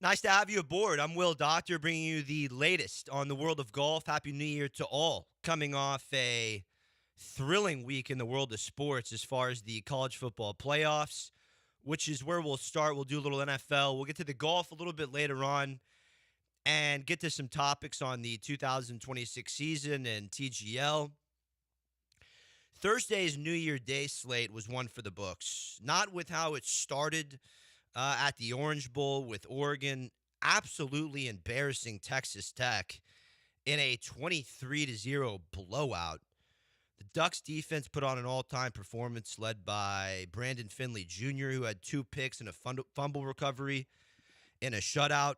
Nice to have you aboard. I'm Will Doctor, bringing you the latest on the world of golf. Happy New Year to all. Coming off a thrilling week in the world of sports as far as the college football playoffs, which is where we'll start. We'll do a little NFL. We'll get to the golf a little bit later on and get to some topics on the 2026 season and TGL. Thursday's New Year Day slate was one for the books, not with how it started at the Orange Bowl with Oregon absolutely embarrassing Texas Tech in a 23-0 blowout. The Ducks defense put on an all-time performance led by Brandon Finley Jr., who had 2 picks and a fumble recovery in a shutout.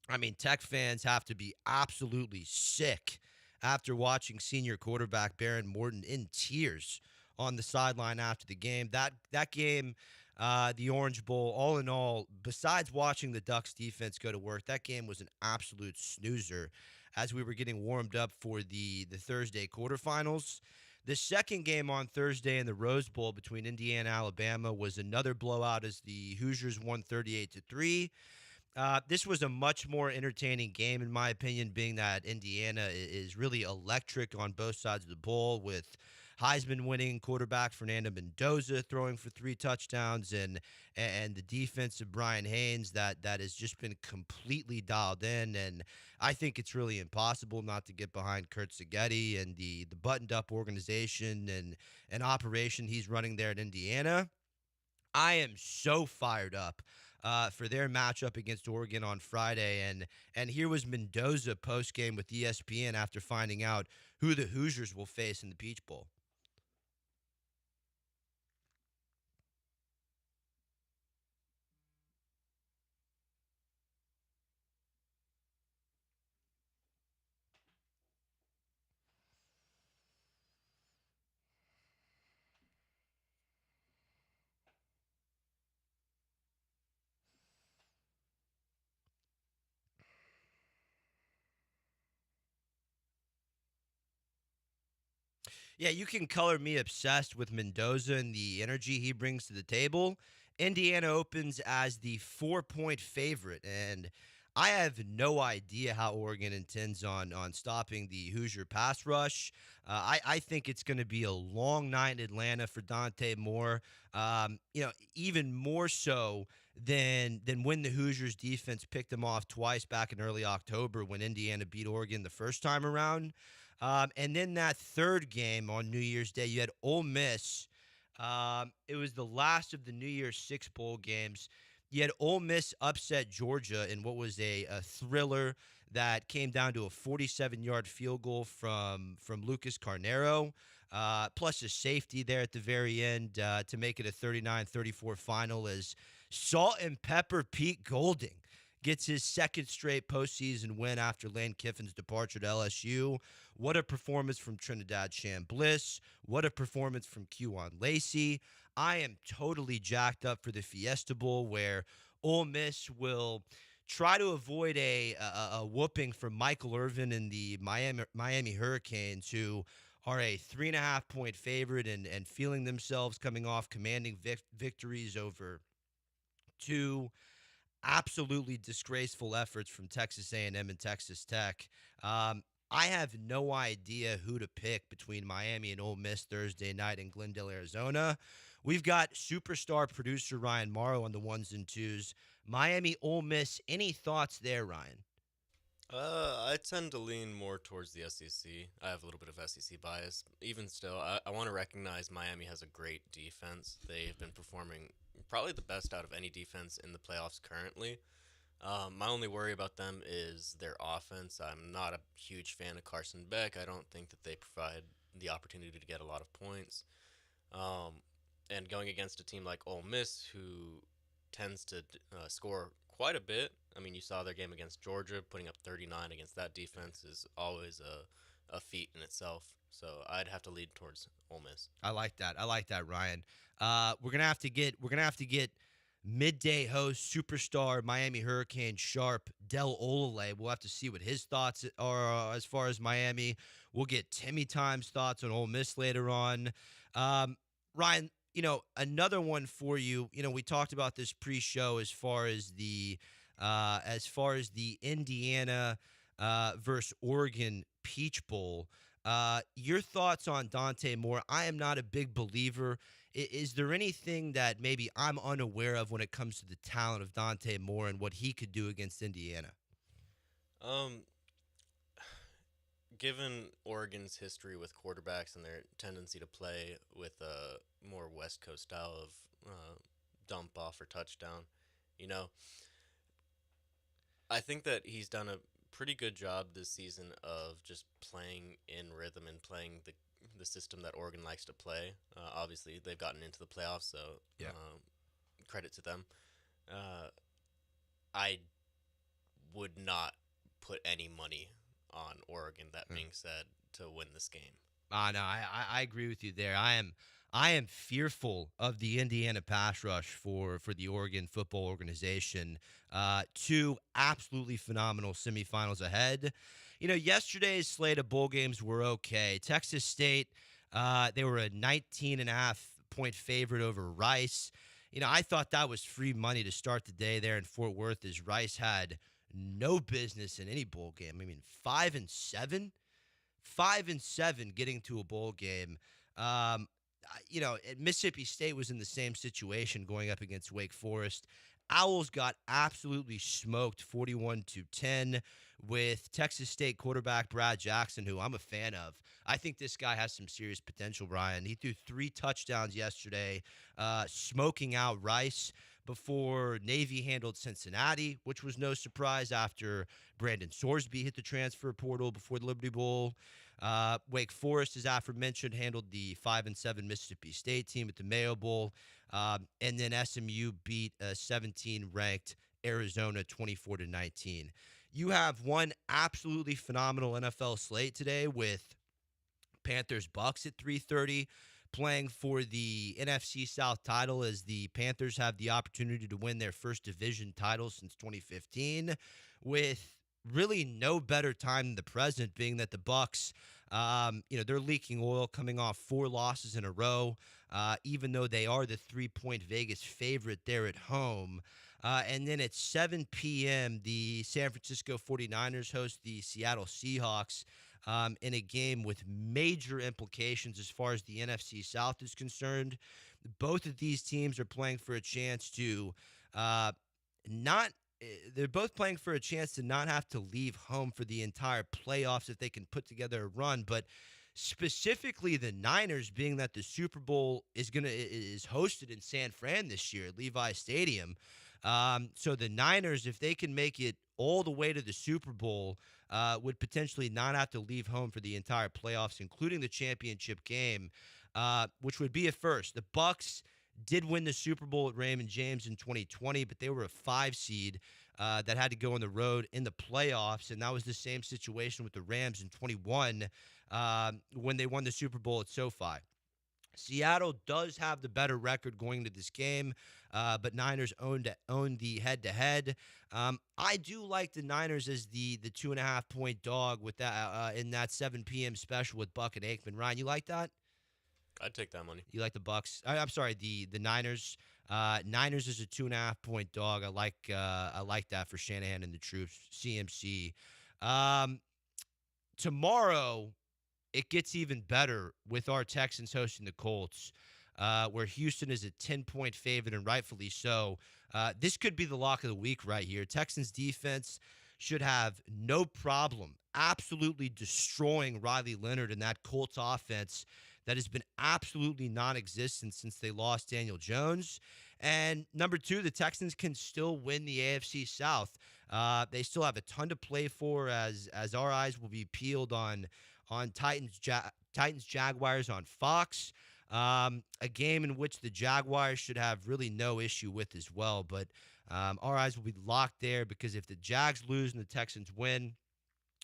I mean, Tech fans have to be absolutely sick after watching senior quarterback Baron Morton in tears on the sideline after the game. That game, the Orange Bowl, all in all, besides watching the Ducks defense go to work, that game was an absolute snoozer as we were getting warmed up for the Thursday quarterfinals. The second game on Thursday in the Rose Bowl between Indiana and Alabama was another blowout as the Hoosiers won 38-3. This was a much more entertaining game, in my opinion, being that Indiana is really electric on both sides of the ball with Heisman winning quarterback Fernando Mendoza throwing for 3 touchdowns and the defense of Brian Haynes that has just been completely dialed in. And I think it's really impossible not to get behind Kurt Sagetti and the buttoned up organization and operation he's running there at Indiana. I am so fired up for their matchup against Oregon on Friday, and here was Mendoza post game with ESPN after finding out who the Hoosiers will face in the Peach Bowl. Yeah, you can color me obsessed with Mendoza and the energy he brings to the table. Indiana opens as the 4-point favorite, and I have no idea how Oregon intends on stopping the Hoosier pass rush. I think it's going to be a long night in Atlanta for Dante Moore. Even more so than when the Hoosiers defense picked them off twice back in early October when Indiana beat Oregon the first time around. And then that third game on New Year's Day, you had Ole Miss. It was the last of the New Year's Six bowl games. You had Ole Miss upset Georgia in what was a thriller that came down to a 47-yard field goal from Lucas Carnero, plus a safety there at the very end to make it a 39-34 final as Salt and Pepper Pete Golding gets his second straight postseason win after Lane Kiffin's departure to LSU. What a performance from Trinidad Chambliss. What a performance from Qwan Lacey. I am totally jacked up for the Fiesta Bowl where Ole Miss will try to avoid a whooping from Michael Irvin and the Miami Hurricanes, who are a 3.5-point favorite and feeling themselves coming off commanding victories over 2 absolutely disgraceful efforts from Texas A&M and Texas Tech. I have no idea who to pick between Miami and Ole Miss Thursday night in Glendale, Arizona. We've got superstar producer Ryan Morrow on the ones and twos. Miami, Ole Miss. Any thoughts there, Ryan? I tend to lean more towards the SEC. I have a little bit of SEC bias. Even still, I want to recognize Miami has a great defense. They've been performing probably the best out of any defense in the playoffs currently. My only worry about them is their offense. I'm not a huge fan of Carson Beck. I don't think that they provide the opportunity to get a lot of points. Um, and going against a team like Ole Miss, who tends to score quite a bit. I mean, you saw their game against Georgia, putting up 39 against that defense is always a feat in itself. So I'd have to lead towards Ole Miss. I like that. I like that, Ryan. We're gonna have to get midday host superstar Miami Hurricane sharp Del Olale. We'll have to see what his thoughts are as far as Miami. We'll get Timmy Time's thoughts on Ole Miss later on. Ryan, another one for you. We talked about this pre-show as far as the as far as the Indiana versus Oregon Peach Bowl. Your thoughts on Dante Moore? I am not a big believer. Is there anything that maybe I'm unaware of when it comes to the talent of Dante Moore and what he could do against Indiana? Um, Given Oregon's history with quarterbacks and their tendency to play with a more West Coast style of dump off or touchdown, you know, I think that he's done a pretty good job this season of just playing in rhythm and playing the system that Oregon likes to play. Obviously, they've gotten into the playoffs, so Yeah. credit to them. Uh, I would not put any money on Oregon. That being said, to win this game. No, I agree with you there. I am fearful of the Indiana pass rush for the Oregon football organization. Two absolutely phenomenal semifinals ahead. Yesterday's slate of bowl games were okay. Texas State, they were a 19.5 point favorite over Rice. I thought that was free money to start the day there in Fort Worth, as Rice had no business in any bowl game. I mean, 5-7. 5-7 getting to a bowl game. Mississippi State was in the same situation going up against Wake Forest. Owls got absolutely smoked 41-10 with Texas State quarterback Brad Jackson, who I'm a fan of. I think this guy has some serious potential, Brian. He threw 3 touchdowns yesterday, smoking out Rice before Navy handled Cincinnati, which was no surprise after Brandon Sorsby hit the transfer portal before the Liberty Bowl. Wake Forest, as aforementioned, handled the 5-7 Mississippi State team at the Mayo Bowl. And then SMU beat a 17-ranked Arizona 24-19. You have one absolutely phenomenal NFL slate today with Panthers Bucks at 3:30, playing for the NFC South title, as the Panthers have the opportunity to win their first division title since 2015, with really no better time than the present, being that the Bucks, they're leaking oil, coming off 4 losses in a row, even though they are the 3-point Vegas favorite there at home. And then at 7 p.m., the San Francisco 49ers host the Seattle Seahawks in a game with major implications as far as the NFC South is concerned. Both of these teams are playing for a chance to not they're both playing for a chance to not have to leave home for the entire playoffs if they can put together a run. But specifically the Niners, being that the Super Bowl is hosted in San Fran this year at Levi Stadium. So the Niners, if they can make it all the way to the Super Bowl, would potentially not have to leave home for the entire playoffs, including the championship game, which would be a first. The Bucks did win the Super Bowl at Raymond James in 2020, but they were a 5 seed that had to go on the road in the playoffs, and that was the same situation with the Rams in 21 when they won the Super Bowl at SoFi. Seattle does have the better record going into this game, but Niners own the head-to-head. I do like the Niners as the 2.5-point dog with that in that 7 p.m. special with Buck and Aikman. Ryan, you like that? I'd take that money. You like the Bucks? I'm sorry, the Niners. Niners is a 2.5-point dog. I like that for Shanahan and the troops. CMC. Tomorrow, it gets even better with our Texans hosting the Colts, where Houston is a 10-point favorite, and rightfully so. This could be the lock of the week right here. Texans defense should have no problem absolutely destroying Riley Leonard and that Colts offense that has been absolutely non-existent since they lost Daniel Jones. And number 2, the Texans can still win the AFC South. They still have a ton to play for, as our eyes will be peeled on Titans Jaguars on Fox. A game in which the Jaguars should have really no issue with as well. But our eyes will be locked there, because if the Jags lose and the Texans win,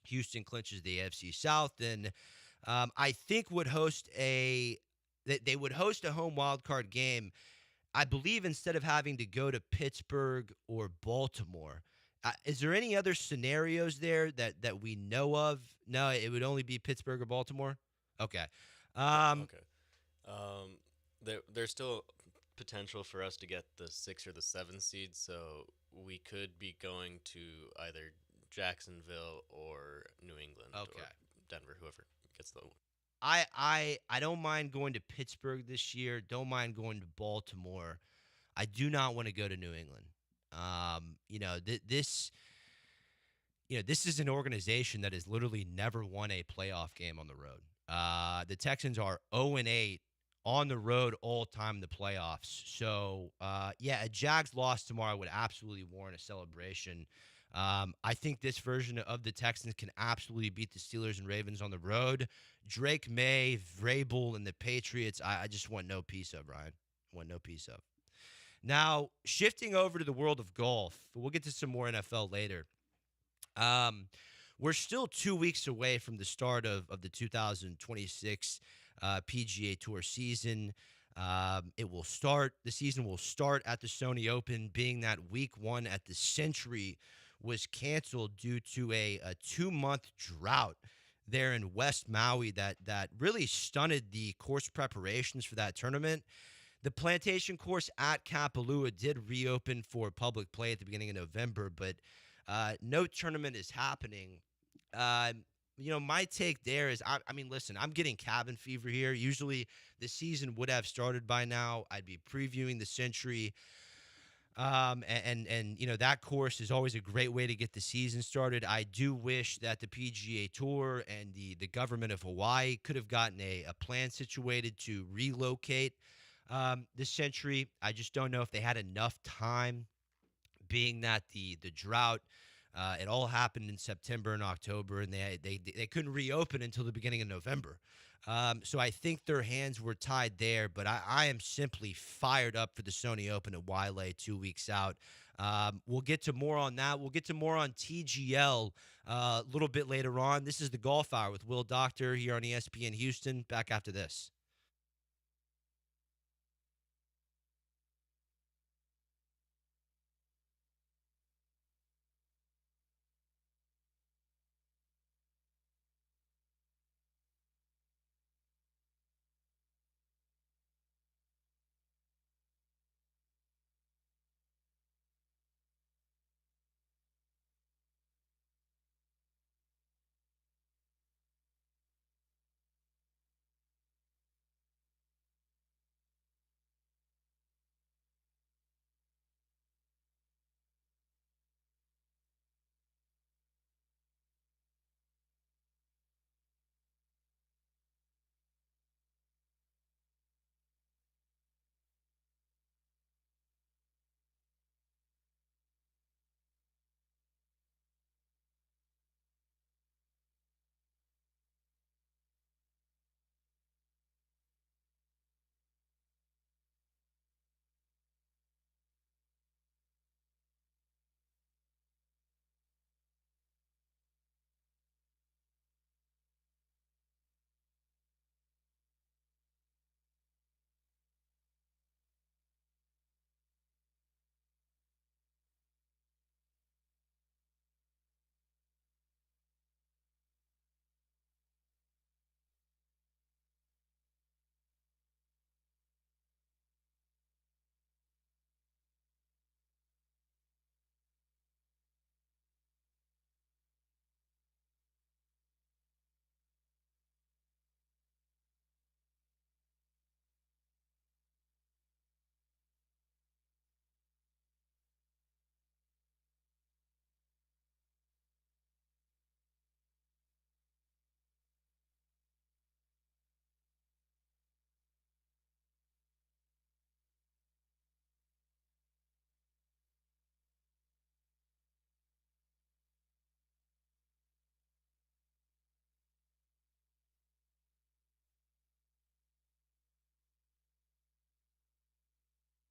Houston clinches the AFC South. And I think they would host a home wildcard game, I believe, instead of having to go to Pittsburgh or Baltimore. Is there any other scenarios there that we know of? No, it would only be Pittsburgh or Baltimore? Okay. There's still potential for us to get the 6 or the 7 seed, so we could be going to either Jacksonville or New England Okay. or Denver, whoever gets the. I don't mind going to Pittsburgh this year. Don't mind going to Baltimore. I do not want to go to New England. This this is an organization that has literally never won a playoff game on the road. The Texans are 0-8 on the road all time in the playoffs. So, a Jags loss tomorrow would absolutely warrant a celebration. I think this version of the Texans can absolutely beat the Steelers and Ravens on the road. Drake May, Vrabel, and the Patriots, I just want no piece of, Ryan. Want no piece of. Now, shifting over to the world of golf, we'll get to some more NFL later. We're still 2 weeks away from the start of the 2026 PGA Tour season. The season will start at the Sony Open, being that week one at the Century was canceled due to a 2-month drought there in West Maui that really stunted the course preparations for that tournament. The Plantation course at Kapalua did reopen for public play at the beginning of November, but no tournament is happening. My take there is, listen, I'm getting cabin fever here. Usually the season would have started by now. I'd be previewing the Century. That course is always a great way to get the season started. I do wish that the PGA Tour and the government of Hawaii could have gotten a plan situated to relocate the Century. I just don't know if they had enough time, being that the drought, it all happened in September and October, and they couldn't reopen until the beginning of November. So I think their hands were tied there, but I am simply fired up for the Sony Open at Wailea 2 weeks out. We'll get to more on that. We'll get to more on TGL a little bit later on. This is the Golf Hour with Will Doctor here on ESPN Houston. Back after this.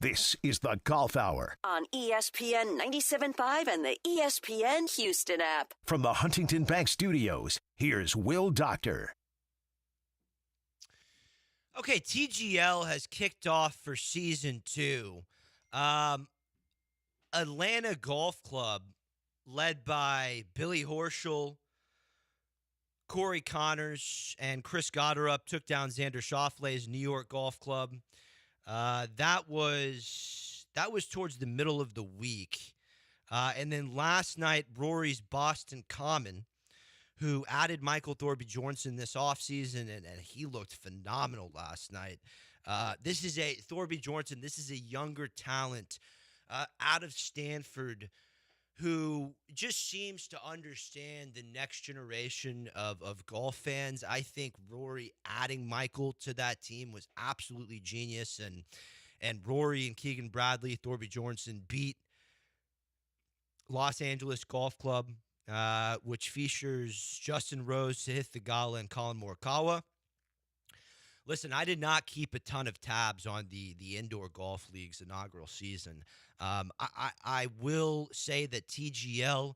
This is the Golf Hour on ESPN 97.5 and the ESPN Houston app. From the Huntington Bank Studios, here's Will Doctor. Okay, TGL has kicked off for season 2. Atlanta Golf Club, led by Billy Horschel, Corey Connors, and Chris Gotterup, took down Xander Schauffele's New York Golf Club. That was towards the middle of the week. And then last night, Rory's Boston Common, who added Michael Thorpe Jorgensen this offseason, and he looked phenomenal last night. This is Thorpe Jorgensen, this is a younger talent out of Stanford who just seems to understand the next generation of golf fans. I think Rory adding Michael to that team was absolutely genius, and Rory and Keegan Bradley, Thorpe Jorgensen beat Los Angeles Golf Club, which features Justin Rose, Sahith Theegala, and Colin Morikawa. Listen, I did not keep a ton of tabs on the Indoor Golf League's inaugural season. I will say that TGL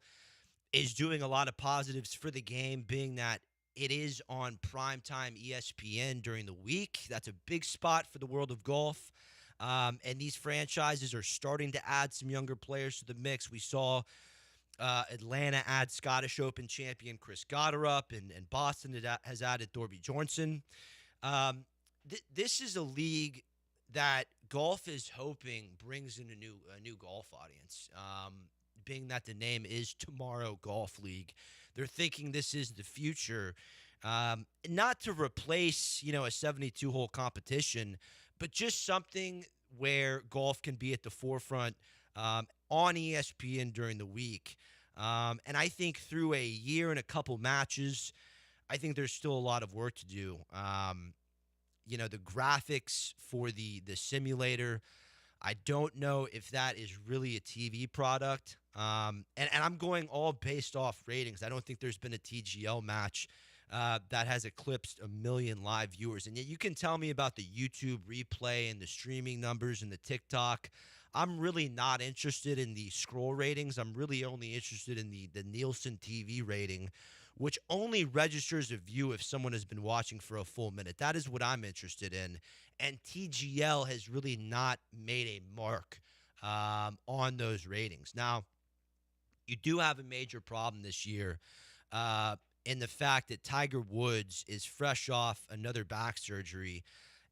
is doing a lot of positives for the game, being that it is on primetime ESPN during the week. That's a big spot for the world of golf. And these franchises are starting to add some younger players to the mix. We saw Atlanta add Scottish Open champion Chris Gotterup, and Boston has added Thorpe Jorgensen. This is a league that golf is hoping brings in a new golf audience. Being that the name is Tomorrow Golf League, they're thinking this is the future, not to replace a 72-hole competition, but just something where golf can be at the forefront on ESPN during the week. And I think through a year and a couple matches, I think there's still a lot of work to do. The graphics for the simulator, I don't know if that is really a TV product. And I'm going all based off ratings. I don't think there's been a TGL match that has eclipsed 1 million live viewers. And yet you can tell me about the YouTube replay and the streaming numbers and the TikTok. I'm really not interested in the scroll ratings. I'm really only interested in the Nielsen TV rating, which only registers a view if someone has been watching for a full minute. That is what I'm interested in. And TGL has really not made a mark on those ratings. Now, you do have a major problem this year in the fact that Tiger Woods is fresh off another back surgery,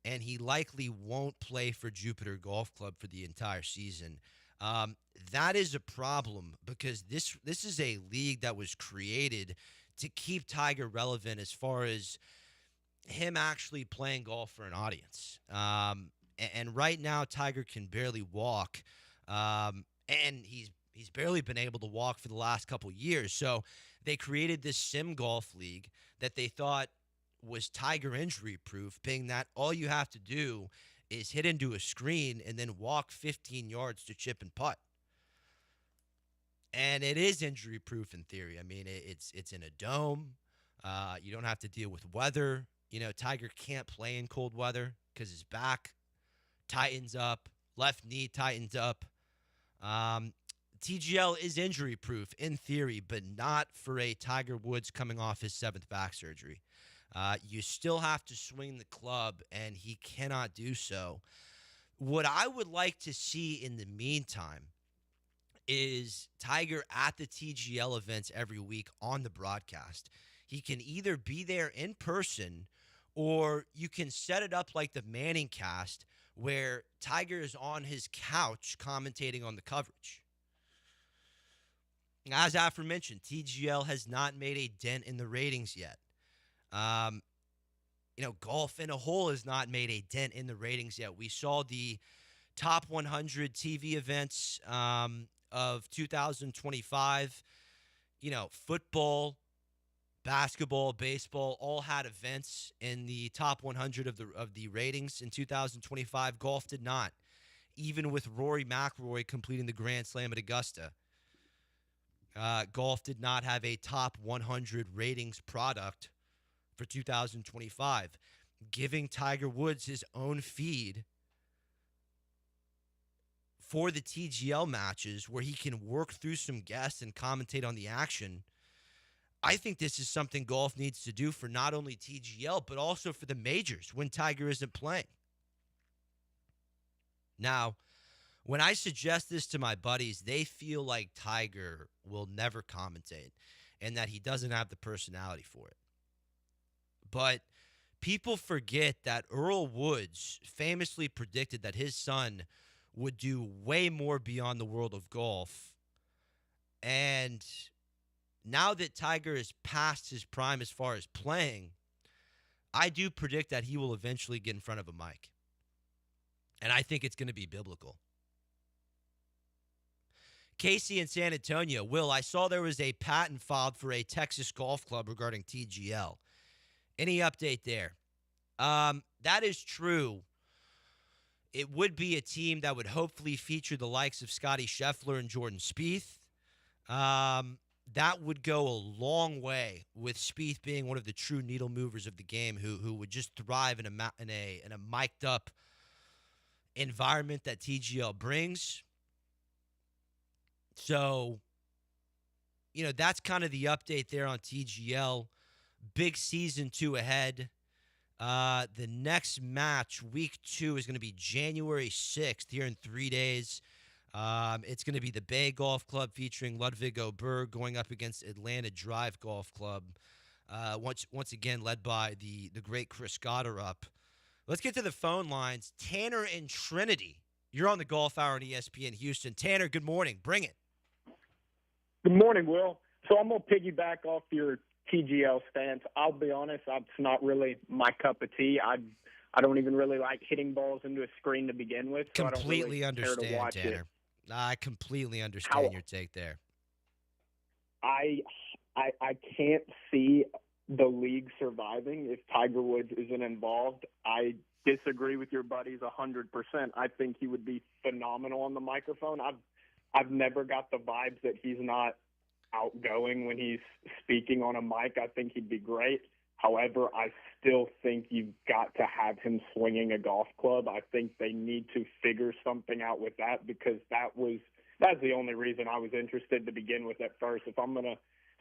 and he likely won't play for Jupiter Golf Club for the entire season. That is a problem because this is a league that was created to keep Tiger relevant as far as him actually playing golf for an audience. And right now, Tiger can barely walk, and he's barely been able to walk for the last couple years. So they created this sim golf league that they thought was Tiger injury proof, being that all you have to do is hit into a screen and then walk 15 yards to chip and putt. And it is injury proof in theory. I mean, it's in a dome. You don't have to deal with weather. Tiger can't play in cold weather because his back tightens up, left knee tightens up. TGL is injury proof in theory, but not for a Tiger Woods coming off his 7th back surgery. You still have to swing the club, and he cannot do so. What I would like to see in the meantime is Tiger at the TGL events every week on the broadcast. He can either be there in person, or you can set it up like the Manning cast where Tiger is on his couch commentating on the coverage. As aforementioned, TGL has not made a dent in the ratings yet. Golf in a whole has not made a dent in the ratings yet. We saw the top 100 TV events of 2025. Football, basketball, baseball all had events in the top 100 of the ratings in 2025. Golf did not, even with Rory McIlroy completing the Grand Slam at Augusta. Golf did not have a top 100 ratings product for 2025, giving Tiger Woods his own feed for the TGL matches where he can work through some guests and commentate on the action. I think this is something golf needs to do for not only TGL, but also for the majors when Tiger isn't playing. Now, when I suggest this to my buddies, they feel like Tiger will never commentate and that he doesn't have the personality for it. But people forget that Earl Woods famously predicted that his son would do way more beyond the world of golf And now that Tiger is past his prime as far as playing, I do predict that he will eventually get in front of a mic. And I think it's going to be biblical. Casey in San Antonio. Will, I saw there was a patent filed for a Texas golf club regarding TGL. Any update there? That is true. It would be a team that would hopefully feature the likes of Scotty Scheffler and Jordan Spieth. That would go a long way with Spieth being one of the true needle movers of the game, who would just thrive in a mic'd up environment that TGL brings. So, that's kind of the update there on TGL. Big season 2 ahead. The next match, week 2, is going to be January 6th, here in 3 days. It's going to be the Bay Golf Club featuring Ludwig Oberg going up against Atlanta Drive Golf Club. Once again, led by the great Chris Gotterup. Let's get to the phone lines. Tanner in Trinity. You're on the Golf Hour on ESPN Houston. Tanner, good morning. Bring it. Good morning, Will. So I'm going to piggyback off your TGL stance. I'll be honest, it's not really my cup of tea. I don't even really like hitting balls into a screen to begin with. So Completely I don't really care to understand, watch Tanner. it. I completely understand your take there. I can't see the league surviving if Tiger Woods isn't involved. I disagree with your buddies 100%. I think he would be phenomenal on the microphone. I've never got the vibes that he's not outgoing when he's speaking on a mic. I think he'd be great. However, I still think you've got to have him swinging a golf club. I think they need to figure something out with that, because that's the only reason I was interested to begin with at first. If I'm going to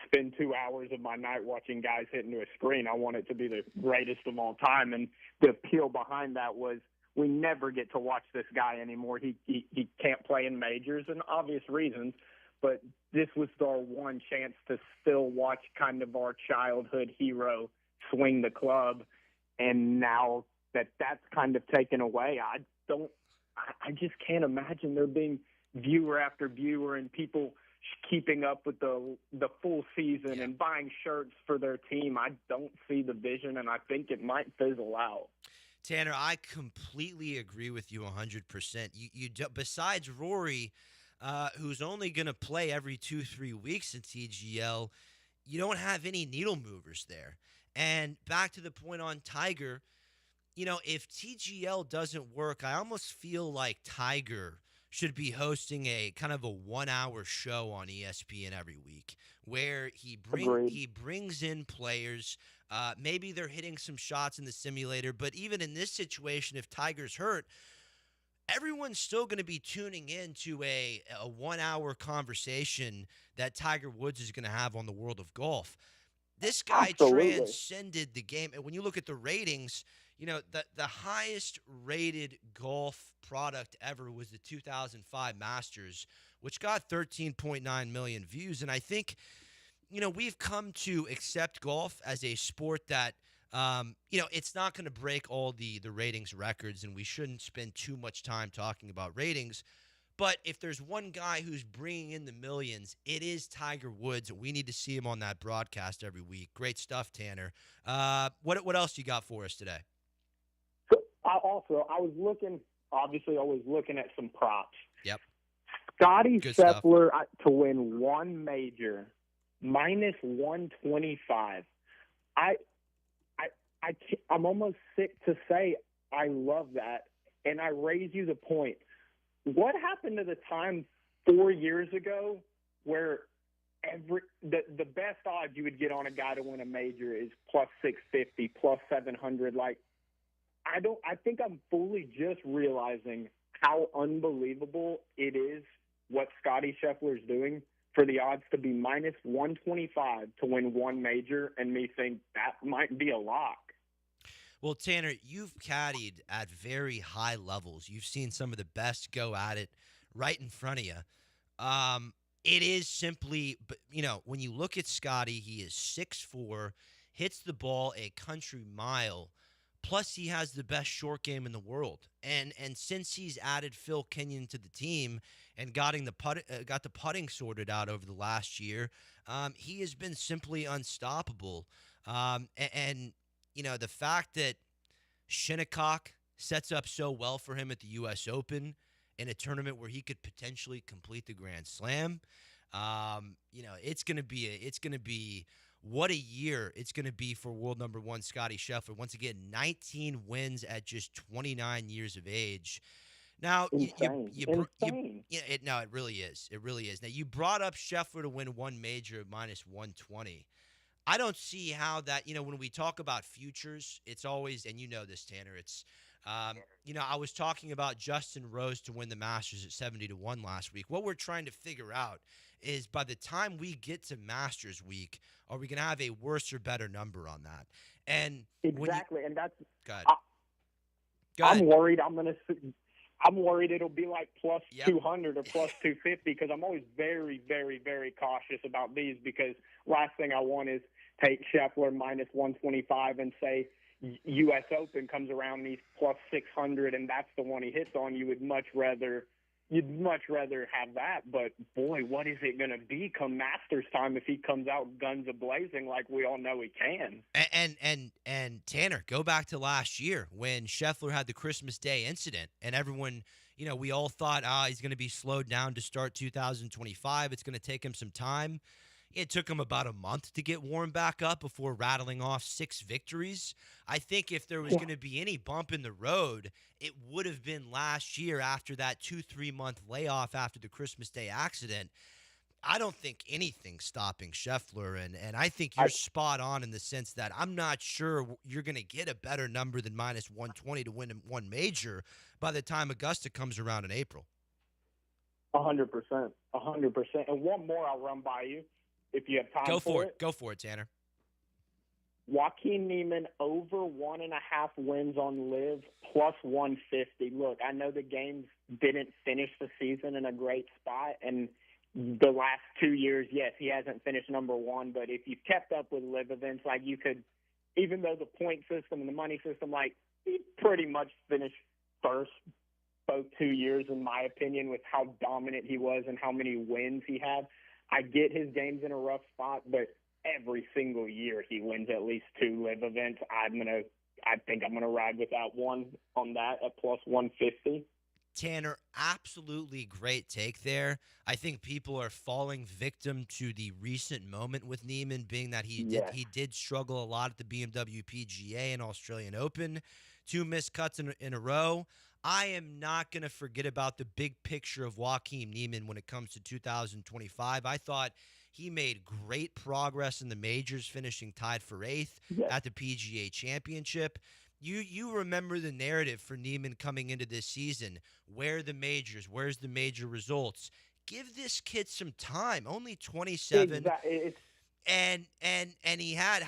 spend 2 hours of my night watching guys hit into a screen, I want it to be the greatest of all time. And the appeal behind that was we never get to watch this guy anymore. He can't play in majors, and obvious reasons, but this was our one chance to still watch kind of our childhood hero swing the club. And now that that's kind of taken away, I just can't imagine there being viewer after viewer and people keeping up with the full season and buying shirts for their team. I don't see the vision, and I think it might fizzle out. Tanner, I completely agree with you 100%. Besides Rory, who's only going to play every 2-3 weeks in TGL, you don't have any needle movers there. And back to the point on Tiger, if TGL doesn't work, I almost feel like Tiger should be hosting a kind of a 1-hour show on ESPN every week where he brings in players. Maybe they're hitting some shots in the simulator, but even in this situation, if Tiger's hurt, everyone's still going to be tuning in to a 1-hour conversation that Tiger Woods is going to have on the world of golf. This guy Absolutely transcended the game. And when you look at the ratings, the highest rated golf product ever was the 2005 Masters, which got 13.9 million views. And I think, we've come to accept golf as a sport that, it's not going to break all the ratings records, and we shouldn't spend too much time talking about ratings. But if there's one guy who's bringing in the millions, it is Tiger Woods. We need to see him on that broadcast every week. Great stuff, Tanner. What else you got for us today? So I was always looking at some props. Yep. Scotty Good stuff. Scheffler to win one major, minus 125. I'm almost sick to say I love that, and I raise you the point. What happened to the time 4 years ago where the best odds you would get on a guy to win a major is plus 650, plus 700? I think I'm fully just realizing how unbelievable it is what Scotty Scheffler is doing for the odds to be minus 125 to win one major, and me think that might be a lock. Well, Tanner, you've caddied at very high levels. You've seen some of the best go at it right in front of you. It is simply, when you look at Scotty, he is 6'4", hits the ball a country mile, Plus, he has the best short game in the world. And since he's added Phil Kenyon to the team and got the putting sorted out over the last year, he has been simply unstoppable. And you know, the fact that Shinnecock sets up so well for him at the U.S. Open in a tournament where he could potentially complete the Grand Slam, you know, it's gonna be what a year it's going to be for world number one Scotty Scheffler. Once again, 19 wins at just 29 years of age. Now, Insane. it really is. It really is. Now, you brought up Scheffler to win one major at minus 120. I don't see how that, you know, when we talk about futures, it's always, and you know this, Tanner, it's, you know, I was talking about Justin Rose to win the Masters at 70-1 last week. What we're trying to figure out is by the time we get to Masters week, are we going to have a worse or better number on that? And exactly, and that's. Go ahead. I'm worried. I'm worried it'll be like plus Yep. 200 or plus 250 because I'm always very, very, very cautious about these because last thing I want is take Scheffler minus 125 and say U.S. Open comes around and he's plus 600 and that's the one he hits on. You'd much rather have that, but boy, what is it going to be come Masters time if he comes out guns a-blazing like we all know he can? And Tanner, go back to last year when Scheffler had the Christmas Day incident, and everyone, you know, we all thought, he's going to be slowed down to start 2025. It's going to take him some time. It took him about a month to get warmed back up before rattling off 6 victories. I think if there was going to be any bump in the road, it would have been last year after that 2-3 month layoff after the Christmas Day accident. I don't think anything's stopping Scheffler, and I think you're spot on in the sense that I'm not sure you're going to get a better number than minus 120 to win one major by the time Augusta comes around in April. 100%. And one more I'll run by you. If you have time for it. Go for it, Tanner. Joaquin Niemann over 1.5 wins on Live plus 150. Look, I know the games didn't finish the season in a great spot, and the last 2 years, yes, he hasn't finished number one, but if you've kept up with Live events, like you could, even though the point system and the money system, like he pretty much finished first both 2 years, in my opinion, with how dominant he was and how many wins he had. I get his game's in a rough spot, but every single year he wins at least 2 Live events. I think I'm gonna ride with that one on that at plus 150. Tanner, absolutely great take there. I think people are falling victim to the recent moment with Niemann, being that he did struggle a lot at the BMW PGA and Australian Open, 2 missed cuts in a row. I am not going to forget about the big picture of Joaquin Niemann when it comes to 2025. I thought he made great progress in the majors, finishing tied for 8th at the PGA Championship. You remember the narrative for Niemann coming into this season. Where are the majors? Where's the major results? Give this kid some time. Only 27. Exactly. And he had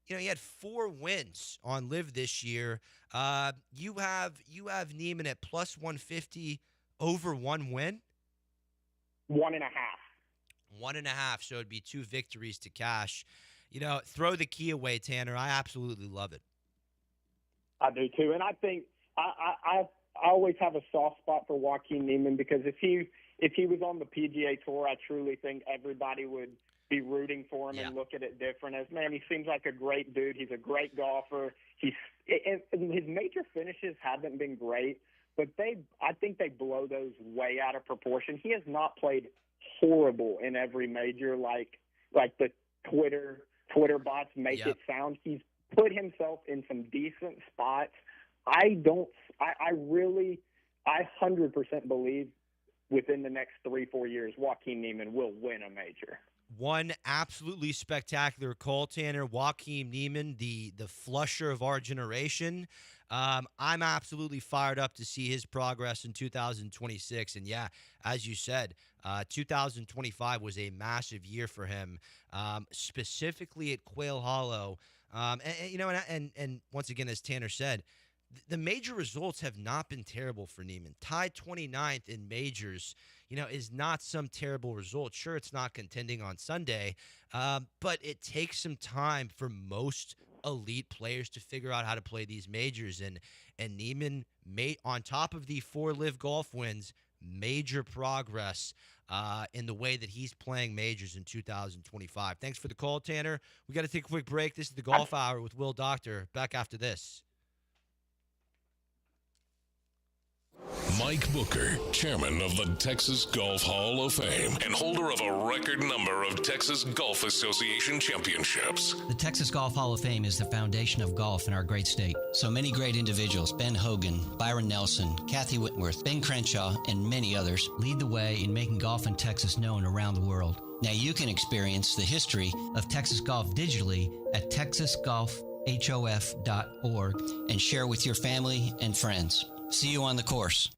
he had 4 wins on Live this year. You have Niemann at plus 150 over 1 win. 1.5. 1.5. So it'd be 2 victories to cash. You know, throw the key away, Tanner. I absolutely love it. I do too, and I think I always have a soft spot for Joaquin Niemann because if he was on the PGA Tour, I truly think everybody would be rooting for him and look at it different. As man, he seems like a great dude. He's a great golfer. And his major finishes haven't been great, but I think they blow those way out of proportion. He has not played horrible in every major like the Twitter bots make it sound. He's put himself in some decent spots. I 100% believe within the next 3-4 years, Joaquin Niemann will win a major. One absolutely spectacular call, Tanner. Joaquin Niemann, the flusher of our generation. I'm absolutely fired up to see his progress in 2026. And yeah, as you said, 2025 was a massive year for him, specifically at Quail Hollow. And once again, as Tanner said, the major results have not been terrible for Niemann. Tied 29th in majors, is not some terrible result. Sure, it's not contending on Sunday, but it takes some time for most elite players to figure out how to play these majors. And Neiman made, on top of the 4 Live Golf wins, major progress in the way that he's playing majors in 2025. Thanks for the call, Tanner. We got to take a quick break. This is the Golf Hour with Will Doctor. Back after this. Mike Booker, chairman of the Texas Golf Hall of Fame and holder of a record number of Texas Golf Association championships. The Texas Golf Hall of Fame is the foundation of golf in our great state. So many great individuals, Ben Hogan, Byron Nelson, Kathy Whitworth, Ben Crenshaw, and many others, lead the way in making golf in Texas known around the world. Now you can experience the history of Texas golf digitally at texasgolfhof.org and share with your family and friends. See you on the course.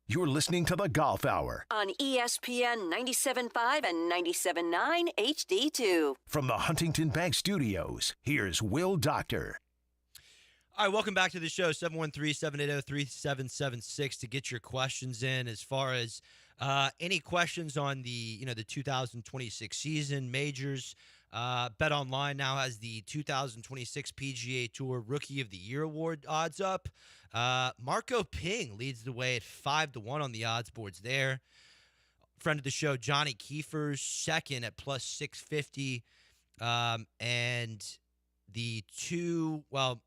You're listening to the Golf Hour on ESPN 97.5 and 97.9 HD2. from the Huntington Bank Studios. Here's Will Doctor. All right, welcome back to the show, 713-780-3776 to get your questions in as far as any questions on the 2026 season, majors. BetOnline now has the 2026 PGA Tour Rookie of the Year award odds up. Marco Ping leads the way at 5-1 on the odds boards there. Friend of the show, Johnny Kiefer's second at plus 650. And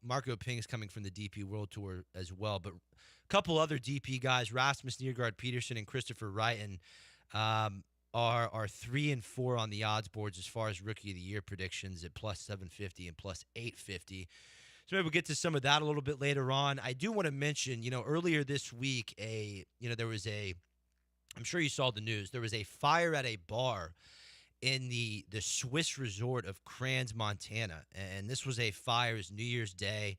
Marco Ping's coming from the DP World Tour as well, but a couple other DP guys, Rasmus Niergaard Peterson and Christopher Wrighton, are 3 and 4 on the odds boards as far as Rookie of the Year predictions at plus 750 and plus 850. So maybe we'll get to some of that a little bit later on. I do want to mention, earlier this week, there was I'm sure you saw the news. There was a fire at a bar in the Swiss resort of Crans, Montana. And this was a fire. It was New Year's Day.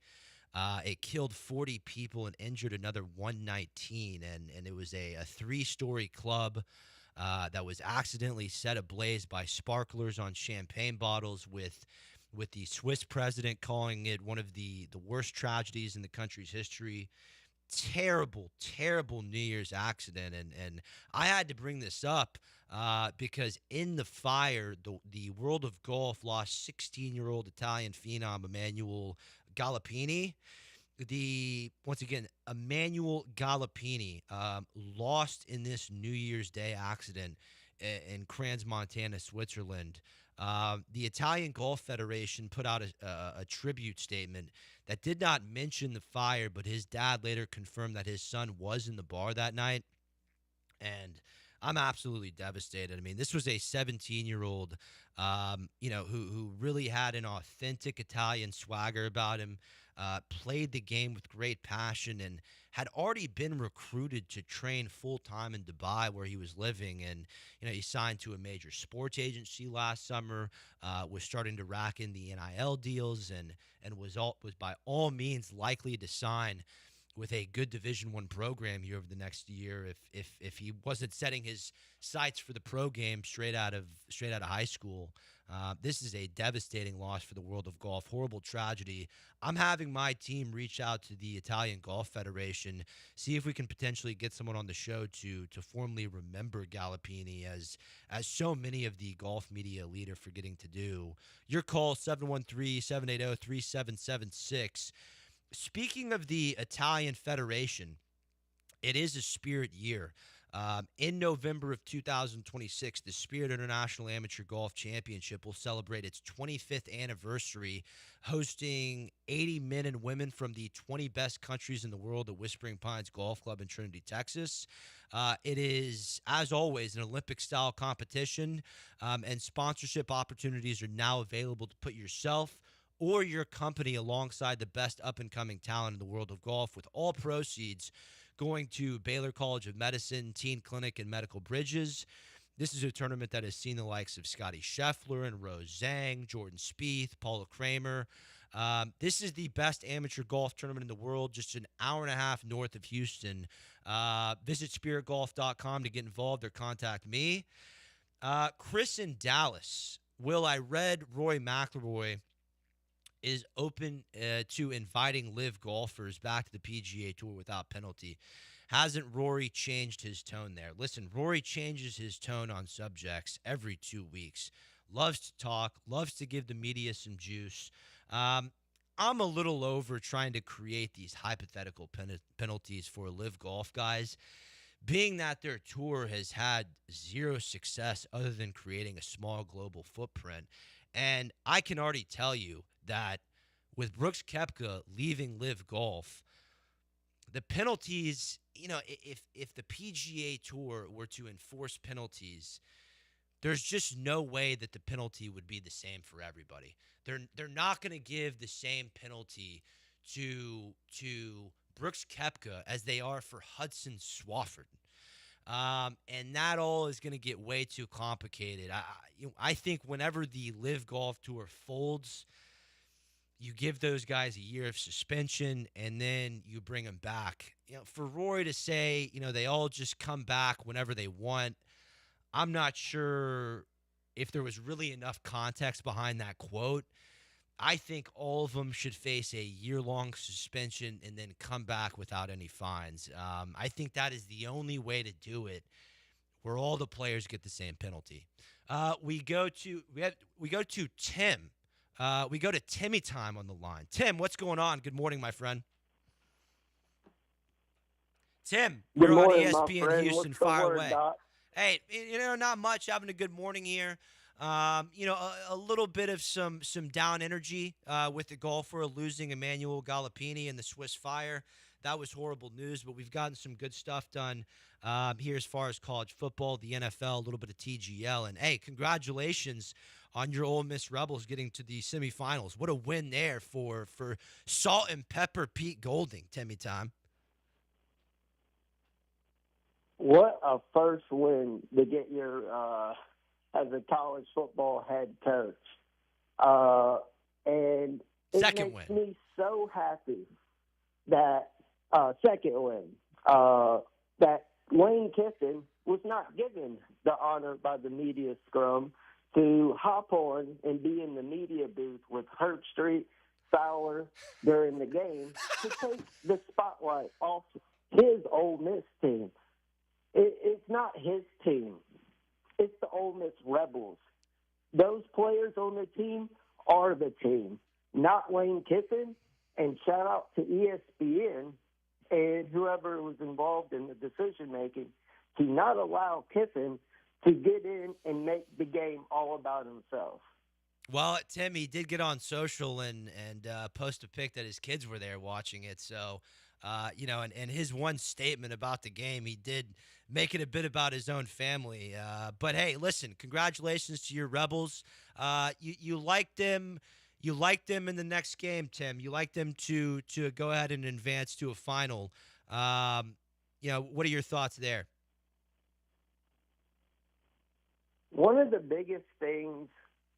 It killed 40 people and injured another 119. And it was a 3-story club that was accidentally set ablaze by sparklers on champagne bottles, with the Swiss president calling it one of the worst tragedies in the country's history. Terrible, terrible New Year's accident. And I had to bring this up because in the fire, the world of golf lost 16-year-old Italian phenom Emanuele Galoppini. Once again, Emanuele Galoppini lost in this New Year's Day accident in Crans, Montana, Switzerland. The Italian Golf Federation put out a tribute statement that did not mention the fire, but his dad later confirmed that his son was in the bar that night. And I'm absolutely devastated. I mean, this was a 17-year-old, who really had an authentic Italian swagger about him, played the game with great passion, and had already been recruited to train full-time in Dubai where he was living. And, he signed to a major sports agency last summer, was starting to rack in the NIL deals, and was by all means likely to sign with a good Division I program here over the next year if he wasn't setting his sights for the pro game straight out of high school. This is a devastating loss for the world of golf. Horrible tragedy. I'm having my team reach out to the Italian Golf Federation, see if we can potentially get someone on the show to formally remember Galoppini, as so many of the golf media elite are forgetting to do. Your call, 713-780-3776. Speaking of the Italian Federation, it is a Spirit year. In November of 2026, the Spirit International Amateur Golf Championship will celebrate its 25th anniversary, hosting 80 men and women from the 20 best countries in the world at Whispering Pines Golf Club in Trinity, Texas. It is, as always, an Olympic-style competition, and sponsorship opportunities are now available to put yourself or your company alongside the best up-and-coming talent in the world of golf, with all proceeds going to Baylor College of Medicine, Teen Clinic, and Medical Bridges. This is a tournament that has seen the likes of Scotty Scheffler and Rose Zhang, Jordan Spieth, Paula Kramer. This is the best amateur golf tournament in the world, just an hour and a half north of Houston. Visit spiritgolf.com to get involved or contact me. Chris in Dallas. Will, I read Rory McIlroy is open to inviting live golfers back to the PGA Tour without penalty. Hasn't Rory changed his tone there? Listen, Rory changes his tone on subjects every 2 weeks. Loves to talk, loves to give the media some juice. I'm a little over trying to create these hypothetical penalties for live golf guys, being that their tour has had zero success other than creating a small global footprint. And I can already tell you that with Brooks Koepka leaving live golf, the penalties, if the PGA Tour were to enforce penalties, there's just no way that the penalty would be the same for everybody. They're not going to give the same penalty to Brooks Koepka as they are for Hudson Swafford. And that all is going to get way too complicated. I think whenever the live golf tour folds, you give those guys a year of suspension, and then you bring them back. For Rory to say, they all just come back whenever they want, I'm not sure if there was really enough context behind that quote. I think all of them should face a year-long suspension and then come back without any fines. I think that is the only way to do it, where all the players get the same penalty. We go to Tim. We go to Timmy time on the line. Tim, what's going on? Good morning, my friend. Tim, Good you're morning, on my ESPN friend. Houston. What's the Fire word, away. Doc? Hey, not much. Having a good morning here. A little bit of some down energy with the golfer losing Emanuele Galoppini in the Swiss fire. That was horrible news, but we've gotten some good stuff done here as far as college football, the NFL, a little bit of TGL. And, hey, congratulations on your Ole Miss Rebels getting to the semifinals. What a win there for Salt and Pepper Pete Golding, Timmy Time. What a first win to get your as a college football head coach. And it Second makes win. me so happy that second win, that Lane Kiffin was not given the honor by the media scrum to hop on and be in the media booth with Herb Street, Fowler during the game to take the spotlight off his Ole Miss team. It's not his team. It's the Ole Miss Rebels. Those players on the team are the team, not Lane Kiffin. And shout out to ESPN and whoever was involved in the decision-making to not allow Kiffin to get in and make the game all about himself. Well, Tim, he did get on social and post a pic that his kids were there watching it. So, and his one statement about the game, he did make it a bit about his own family. But, hey, listen, congratulations to your Rebels. You liked them. You liked them in the next game, Tim. You liked them to go ahead and advance to a final. What are your thoughts there? One of the biggest things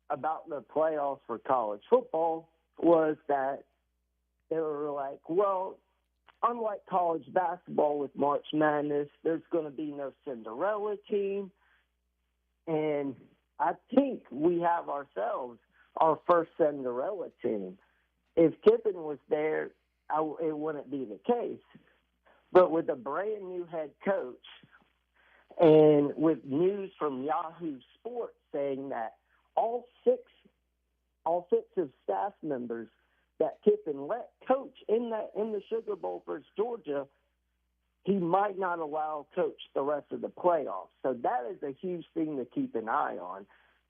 about the playoffs for college football was that they were like, well, unlike college basketball with March Madness, there's going to be no Cinderella team. And I think we have ourselves our first Cinderella team. If Kiffin was there, it wouldn't be the case. But with a brand new head coach and with news from Yahoo Sports saying that all six offensive staff members that Kiffin let coach in the Sugar Bowl versus Georgia, he might not allow coach the rest of the playoffs. So that is a huge thing to keep an eye on.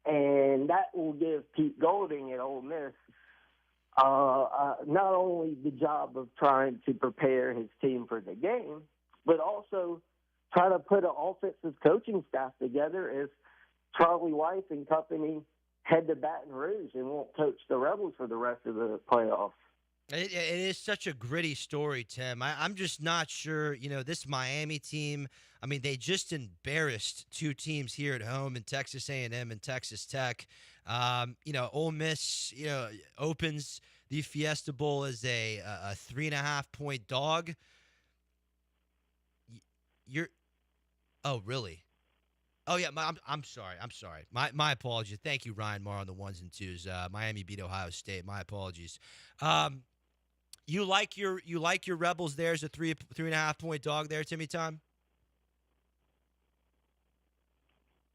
And that will give Pete Golding at Ole Miss not only the job of trying to prepare his team for the game, but also try to put an offensive coaching staff together as Charlie Weiss and company head to Baton Rouge and won't coach the Rebels for the rest of the playoffs. It is such a gritty story, Tim. I'm just not sure, this Miami team, I mean, they just embarrassed two teams here at home in Texas A&M and Texas Tech. Ole Miss, opens the Fiesta Bowl as a 3.5-point dog. Oh, really? Oh, yeah, I'm sorry. My apologies. Thank you, Ryan Marr, on the ones and twos. Miami beat Ohio State. My apologies. You like your Rebels there as a 3.5-point dog there, Timmy Time?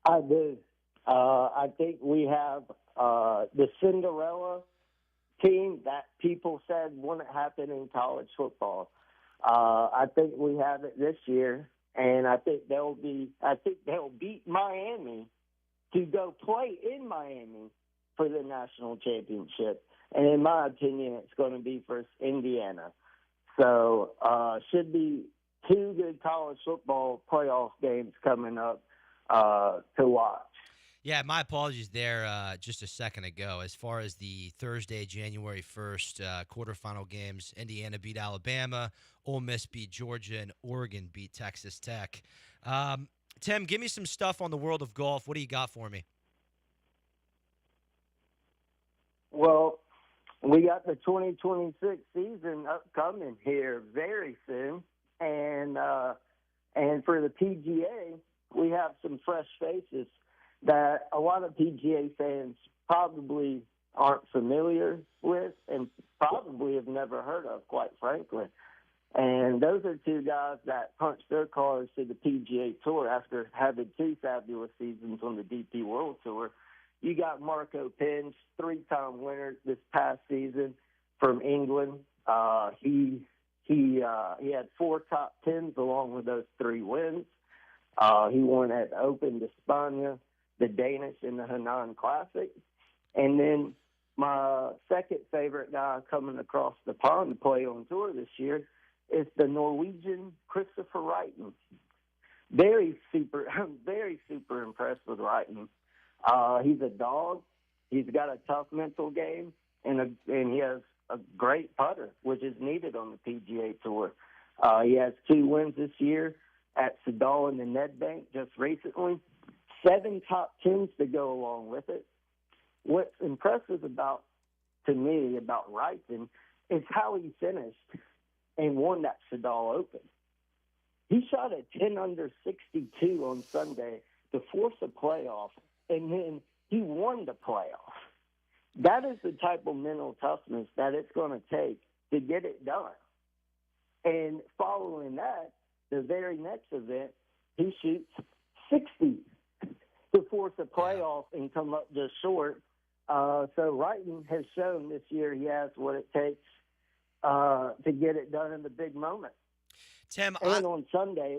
I do. I think we have the Cinderella team that people said wouldn't happen in college football. I think we have it this year, and I think they'll beat Miami to go play in Miami for the national championship. And in my opinion, it's going to be versus Indiana. So should be two good college football playoff games coming up to watch. Yeah, my apologies there just a second ago. As far as the Thursday, January 1st quarterfinal games, Indiana beat Alabama, Ole Miss beat Georgia, and Oregon beat Texas Tech. Tim, give me some stuff on the world of golf. What do you got for me? Well, we got the 2026 season upcoming here very soon, and for the PGA, we have some fresh faces that a lot of PGA fans probably aren't familiar with and probably have never heard of, quite frankly. And those are two guys that punched their cars to the PGA Tour after having two fabulous seasons on the DP World Tour. You got Marco Pins, three-time winner this past season from England. He had 4 top tens along with those 3 wins. He won at Open d'Espagne, the Danish, and the Henan Classic. And then my second favorite guy coming across the pond to play on tour this year is the Norwegian Christopher Wrighton. Very super, very super impressed with Wrighton. He's a dog. He's got a tough mental game, and he has a great putter, which is needed on the PGA Tour. He has 2 wins this year at Sedal and the Nedbank just recently. 7 top 10s to go along with it. What's impressive to me about Wrighton is how he finished and won that Sedal Open. He shot a 10 under 62 on Sunday to force a playoff, and then he won the playoff. That is the type of mental toughness that it's going to take to get it done. And following that, the very next event, he shoots 60 to force a playoff and come up just short. So Wrighton has shown this year he has what it takes to get it done in the big moment. Tim, on Sunday,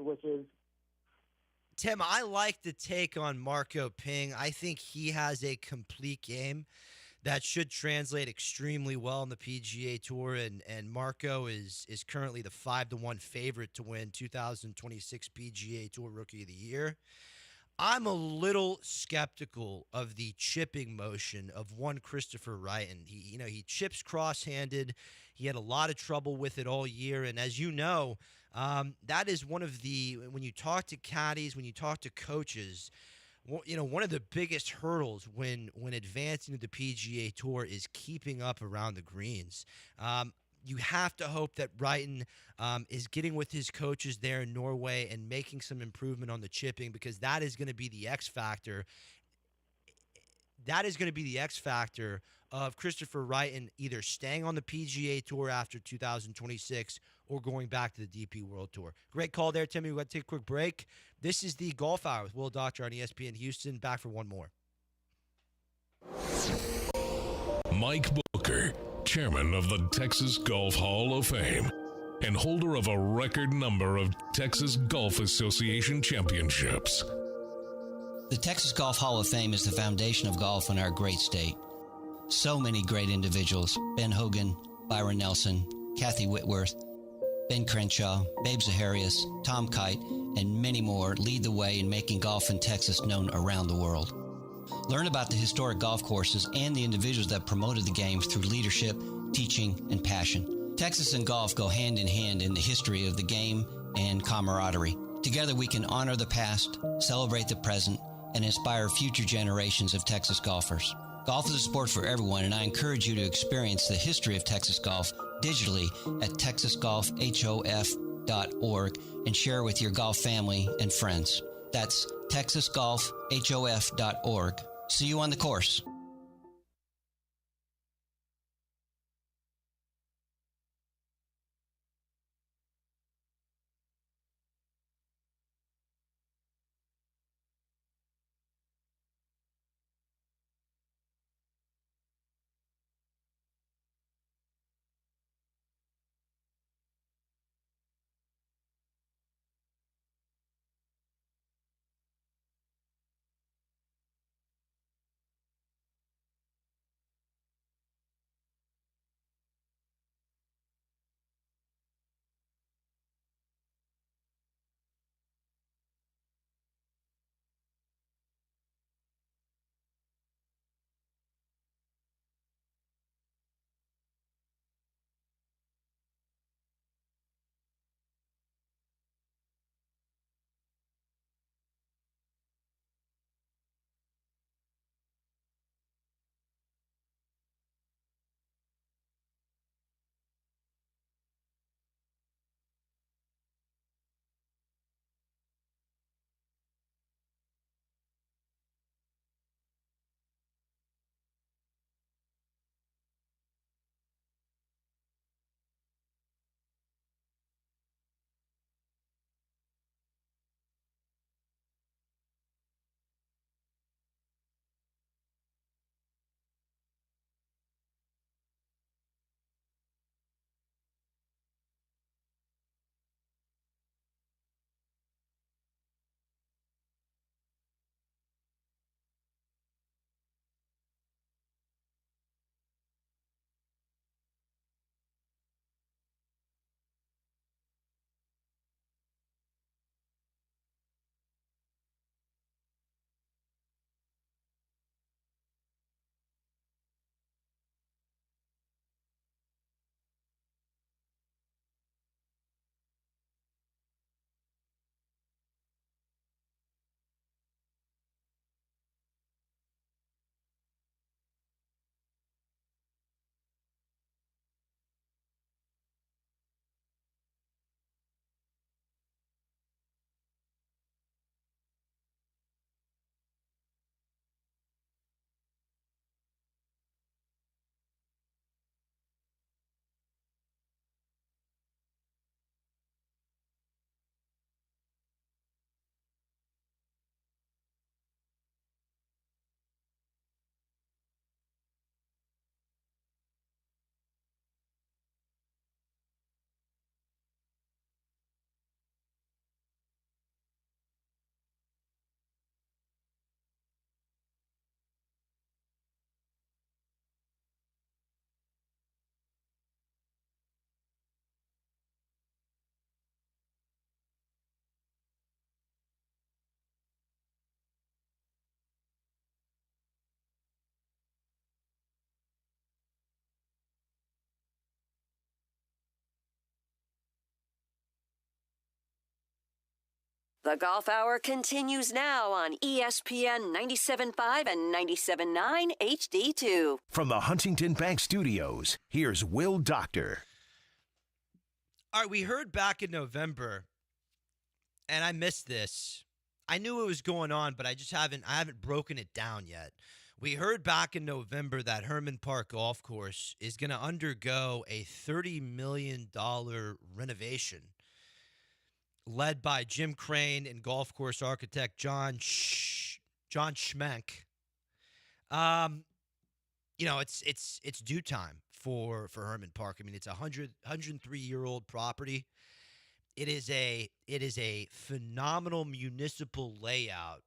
Tim, I like the take on Marco Ping. I think he has a complete game that should translate extremely well on the PGA Tour, and Marco is currently the 5-1 favorite to win 2026 PGA Tour Rookie of the Year. I'm a little skeptical of the chipping motion of one Christopher Wrighton. He chips cross-handed. He had a lot of trouble with it all year, and as you know, that is one of the, when you talk to caddies, when you talk to coaches, one of the biggest hurdles when advancing to the PGA Tour is keeping up around the greens. You have to hope that Wrighton is getting with his coaches there in Norway and making some improvement on the chipping, because that is going to be the X factor. That is going to be the X factor of Christopher Wrighton either staying on the PGA Tour after 2026 or going back to the DP World Tour. Great call there, Timmy. We've got to take a quick break. This is the Golf Hour with Will Doctor on ESPN Houston. Back for one more. Mike Booker, chairman of the Texas Golf Hall of Fame and holder of a record number of Texas Golf Association championships. The Texas Golf Hall of Fame is the foundation of golf in our great state. So many great individuals: Ben Hogan, Byron Nelson, Kathy Whitworth, Ben Crenshaw, Babe Zaharias, Tom Kite, and many more lead the way in making golf in Texas known around the world. Learn about the historic golf courses and the individuals that promoted the game through leadership, teaching, and passion. Texas and golf go hand in hand in the history of the game and camaraderie. Together we can honor the past, celebrate the present, and inspire future generations of Texas golfers. Golf is a sport for everyone, and I encourage you to experience the history of Texas golf digitally at texasgolfhof.org and share with your golf family and friends. That's texasgolfhof.org. See you on the course. The Golf Hour continues now on ESPN 97.5 and 97.9 HD2. From the Huntington Bank Studios, here's Will Doctor. All right, we heard back in November, and I missed this. I knew it was going on, but I haven't broken it down yet. We heard back in November that Herman Park Golf Course is going to undergo a $30 million renovation led by Jim Crane and golf course architect John Schmenk. It's due time for Herman Park. I mean, it's a 103-year-old property. It is a phenomenal municipal layout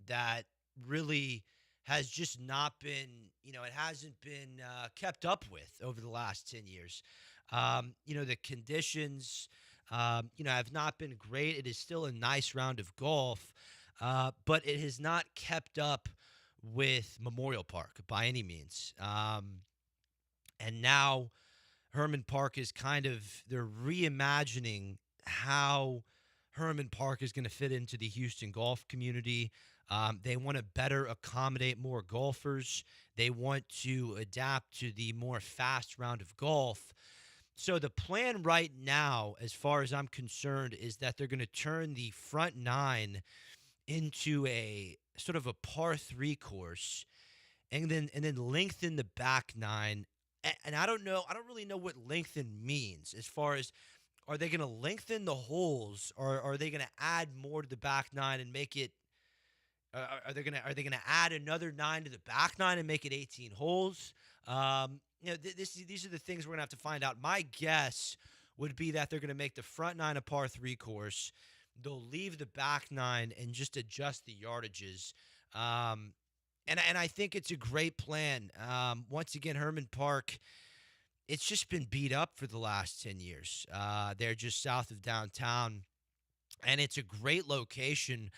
that really has just not been, it hasn't been kept up with over the last 10 years. The conditions, have not been great. It is still a nice round of golf, but it has not kept up with Memorial Park by any means. And now Herman Park is they're reimagining how Herman Park is going to fit into the Houston golf community. They want to better accommodate more golfers. They want to adapt to the more fast round of golf. So the plan right now, as far as I'm concerned, is that they're going to turn the front nine into a sort of a par 3 course, and then lengthen the back nine. And I don't really know what lengthen means. As far as, are they going to lengthen the holes, or are they going to add more to the back nine and make it? Are they going to add another 9 to the back nine and make it 18 holes? These are the things we're going to have to find out. My guess would be that they're going to make the front nine a par 3 course. They'll leave the back nine and just adjust the yardages. And I think it's a great plan. Once again, Herman Park, it's just been beat up for the last 10 years. They're just south of downtown, and it's a great location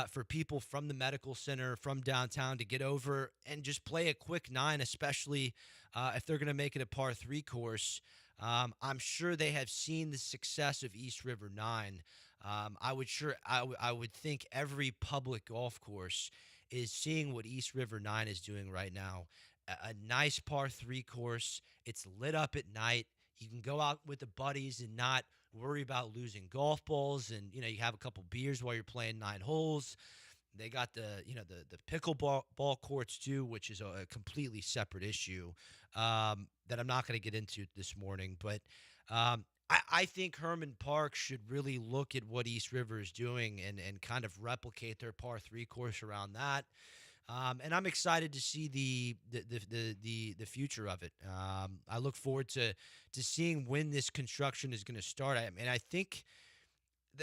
for people from the medical center, from downtown, to get over and just play a quick 9, especially if they're going to make it a par 3 course. I'm sure they have seen the success of East River 9. I would think every public golf course is seeing what East River 9 is doing right now. A nice par 3 course. It's lit up at night. You can go out with the buddies and not worry about losing golf balls, and you have a couple beers while you're playing 9 holes. They got the pickleball courts too, which is a completely separate issue that I'm not going to get into this morning. But I think Herman Park should really look at what East River is doing and kind of replicate their par 3 course around that. And I'm excited to see the future of it. I look forward to seeing when this construction is going to start. I think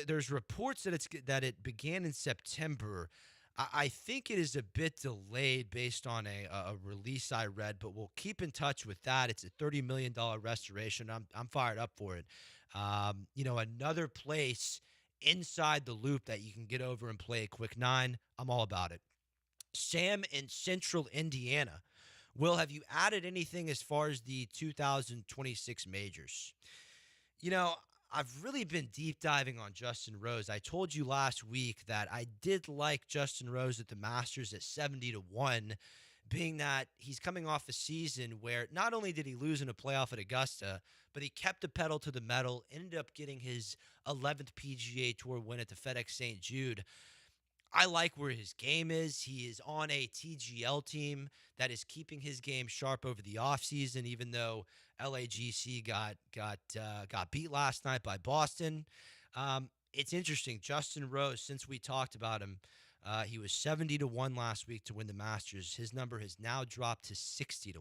there's reports that it began in September. I think it is a bit delayed based on a release I read, but we'll keep in touch with that. It's a $30 million restoration. I'm fired up for it. Another place inside the loop that you can get over and play a quick 9. I'm all about it. Sam in Central Indiana. Will, have you added anything as far as the 2026 majors? I've really been deep diving on Justin Rose. I told you last week that I did like Justin Rose at the Masters at 70-1, being that he's coming off a season where not only did he lose in a playoff at Augusta, but he kept the pedal to the metal, ended up getting his 11th PGA Tour win at the FedEx St. Jude. I like where his game is. He is on a TGL team that is keeping his game sharp over the offseason, even though LAGC got beat last night by Boston. It's interesting. Justin Rose, since we talked about him, he was 70-1 last week to win the Masters. His number has now dropped to 60-1.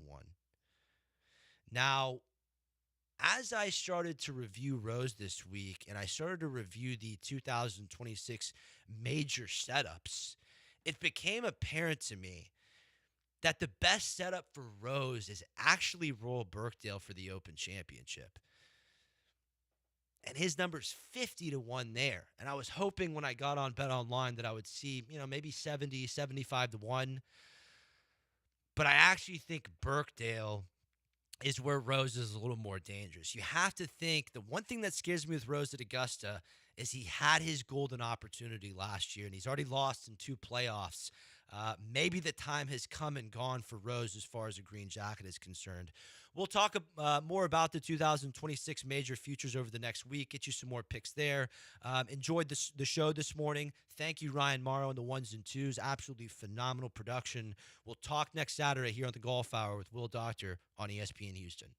Now, as I started to review Rose this week and I started to review the 2026 major setups, it became apparent to me that the best setup for Rose is actually Royal Birkdale for the Open Championship. And his number's 50-1 there. And I was hoping when I got on Bet Online that I would see, maybe 70, 75-1. But I actually think Birkdale is where Rose is a little more dangerous. You have to think the one thing that scares me with Rose at Augusta is he had his golden opportunity last year, and he's already lost in 2 playoffs. Maybe the time has come and gone for Rose as far as the Green Jacket is concerned. We'll talk more about the 2026 major futures over the next week, get you some more picks there. Enjoyed the show this morning. Thank you, Ryan Morrow, and the ones and twos. Absolutely phenomenal production. We'll talk next Saturday here on the Golf Hour with Will Doctor on ESPN Houston.